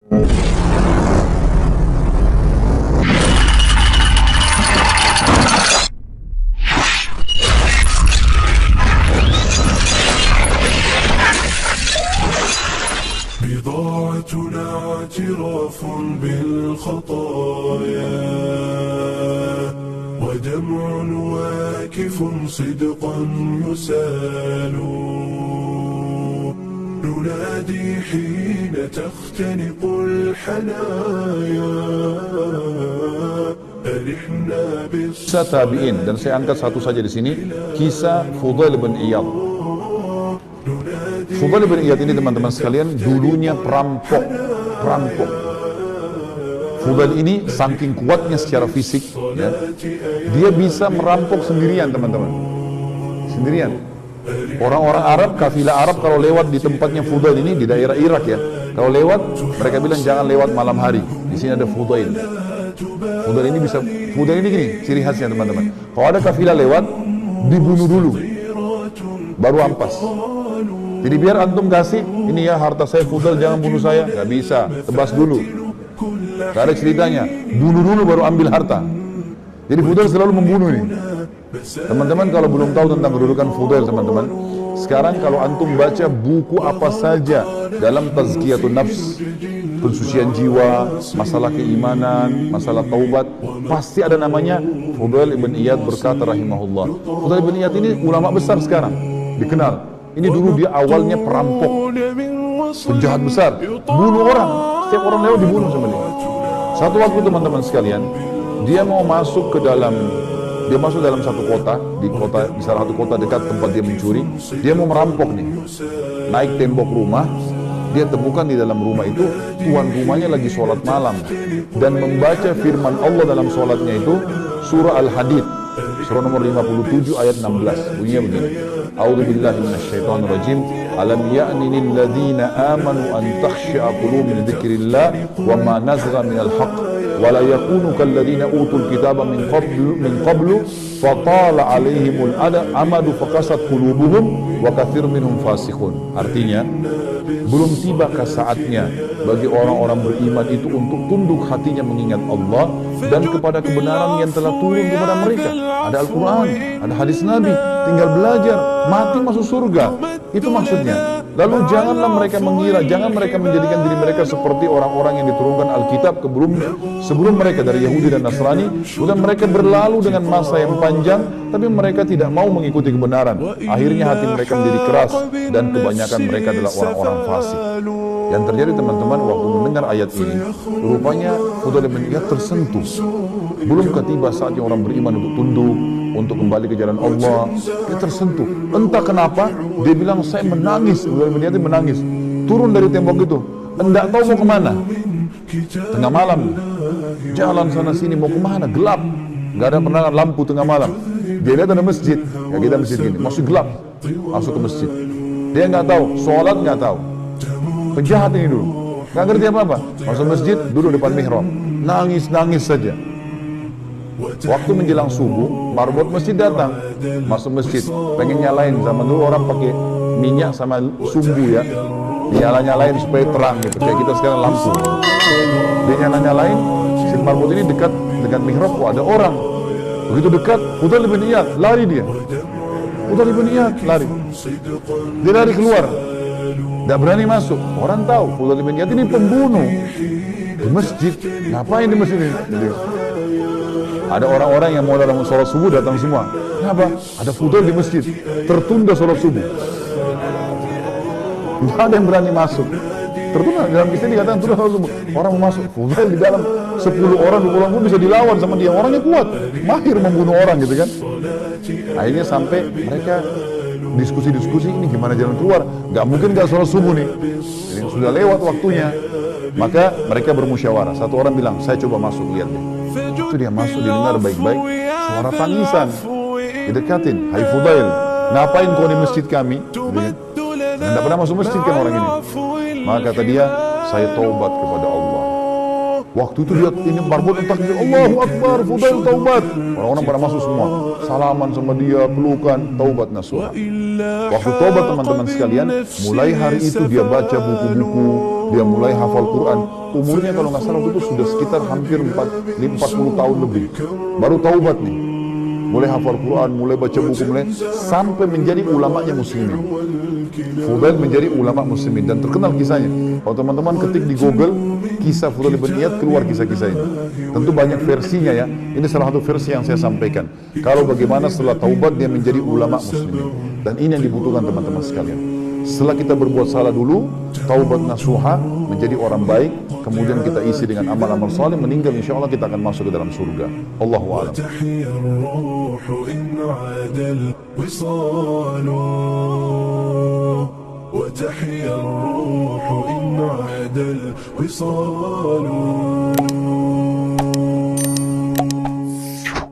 بضاعتنا اعتراف بالخطايا ودمع واكف صدقا يسال ننادي حين تختنق الحنايا أرحنا Kisah tabi'in, dan saya angkat satu saja di sini, kisah Fudail bin Iyad. Fudail bin Iyad ini teman-teman sekalian dulunya perampok. Fudail ini saking kuatnya secara fisik, ya, dia bisa merampok sendirian teman-teman, sendirian. Orang-orang Arab, kafilah Arab kalau lewat di tempatnya Fudail ini di daerah Irak ya, kalau lewat mereka bilang jangan lewat malam hari. Di sini ada Fudail. Fudail ini bisa, Fudail ini gini ciri khasnya teman-teman. Kalau ada kafilah lewat, dibunuh dulu, baru ampas. Jadi biar antum kasih, ini ya harta saya Fudail, jangan bunuh saya, nggak bisa, tebas dulu. Gak ada ceritanya, bunuh dulu baru ambil harta. Jadi Fudail selalu membunuh ini. Teman-teman kalau belum tahu tentang kedudukan Fudail teman-teman, sekarang kalau antum baca buku apa saja dalam tazkiyatun nafs, pensucian jiwa, masalah keimanan, masalah taubat, pasti ada namanya Fudail ibn Iyad berkata rahimahullah. Fudail ibn Iyad ini ulama besar sekarang, dikenal. Ini dulu dia awalnya perampok, penjahat besar, bunuh orang, setiap orang lewat dibunuh sama dia. Satu waktu teman-teman sekalian, dia mau masuk ke dalam, dia masuk dalam satu kota, di salah satu kota dekat tempat dia mencuri. Dia mau merampok nih, naik tembok rumah. Dia temukan di dalam rumah itu tuan rumahnya lagi sholat malam dan membaca firman Allah dalam sholatnya itu surah Al-Hadid, surah nomor 57 ayat 16. Bunyinya begini: A'udzubillahi minasyaitonir rajim. Alam ya'ni lil ladzina amanu an takhsha'a qulubuhum li dzikrillah wa ma nazgha minal haqq wa la yakunu kal ladzina utul kitaba min qablu fatala 'alaihimul amadu faqasat qulubuhum wa katsirun minhum fasiqun. Artinya, belum tibakah saatnya bagi orang-orang beriman itu untuk tunduk hatinya mengingat Allah dan kepada kebenaran yang telah turun kepada mereka. Ada Al-Quran, ada hadis Nabi, tinggal belajar, mati masuk surga. Itu maksudnya. Lalu janganlah mereka mengira, jangan mereka menjadikan diri mereka seperti orang-orang yang diturunkan Alkitab sebelum mereka dari Yahudi dan Nasrani. Kemudian mereka berlalu dengan masa yang panjang, tapi mereka tidak mau mengikuti kebenaran. Akhirnya hati mereka menjadi keras dan kebanyakan mereka adalah orang-orang fasik. Yang terjadi teman-teman waktu mendengar ayat ini, rupanya Fudail bin Iyad tersentuh. Belum ketiba saatnya orang beriman untuk tunduk, untuk kembali ke jalan Allah. Dia tersentuh. Entah kenapa, dia bilang saya menangis. Fudail bin Iyad menangis. Turun dari tembok itu, enggak tahu mau kemana. Tengah malam, jalan sana sini mau kemana? Gelap, nggak ada penerangan lampu tengah malam. Dia lihat ada masjid, ya kita masjid gini, masih gelap. Masuk ke masjid. Dia nggak tahu, sholat nggak tahu. Penjahat ini dulu, nggak ngerti apa-apa. Masuk masjid, duduk depan mihrab, nangis saja. Waktu menjelang subuh, marbot masjid datang, masuk masjid, pengen nyalain. Zaman dulu orang pakai minyak sama sumbu ya, nyalain supaya terang gitu. Kayak kita sekarang lampu. Dia nyalain, si marbot ini dekat dengan mihrab, kok ada orang. Begitu dekat, Fudail bin Iyad, lari dia. Fudail bin Iyad lari. Dia lari keluar. Tidak berani masuk. Orang tahu Fudail bin Iyad ini pembunuh. Di masjid. Ngapain di masjid ini? Jadi, ada orang-orang yang mau dalam sholat subuh datang semua. Kenapa? Ada Fudail di masjid. Tertunda sholat subuh. Tidak ada yang berani masuk. Tertunda. Dalam kisah dikatakan tertunda sholat subuh. Orang mau masuk. Fudail di dalam 10 orang, 20 orang pun bisa dilawan sama dia. Orangnya kuat. Mahir membunuh orang gitu kan. Akhirnya sampai mereka diskusi ini gimana jalan keluar, nggak mungkin nggak sholat subuh nih, jadi sudah lewat waktunya. Maka mereka bermusyawarah. Satu orang bilang, saya coba masuk, lihat deh. Itu dia masuk, didengar baik-baik suara tangisan, didekatin. Hai Fudail, ngapain kau di masjid kami? Nggak pernah masuk masjid kan orang ini. Maka kata dia, saya taubat kepada Allah. Waktu itu lihat ini marbot takbir, Allahu Akbar, Fudail taubat. Orang-orang pada masuk semua, salaman sama dia, pelukan, taubat nasuha. Waktu taubat teman-teman sekalian, mulai hari itu dia baca buku-buku, dia mulai hafal Quran. Umurnya kalau nggak salah itu sudah sekitar hampir 40 tahun lebih. Baru taubat nih. Mulai hafal Quran, mulai baca buku, sampai menjadi ulamanya muslimin. Fudail menjadi ulama muslimin dan terkenal kisahnya. Kalau teman-teman ketik di Google kisah Fudail bin Iyad, keluar kisah-kisah ini. Tentu banyak versinya ya. Ini salah satu versi yang saya sampaikan. Kalau bagaimana setelah taubat dia menjadi ulama muslimin. Dan ini yang dibutuhkan teman-teman sekalian. Setelah kita berbuat salah dulu, taubat nasuha, menjadi orang baik, kemudian kita isi dengan amal-amal saleh, meninggal insya Allah kita akan masuk ke dalam surga. Allahu a'lam. وتحيا الروح إن عاد الوصال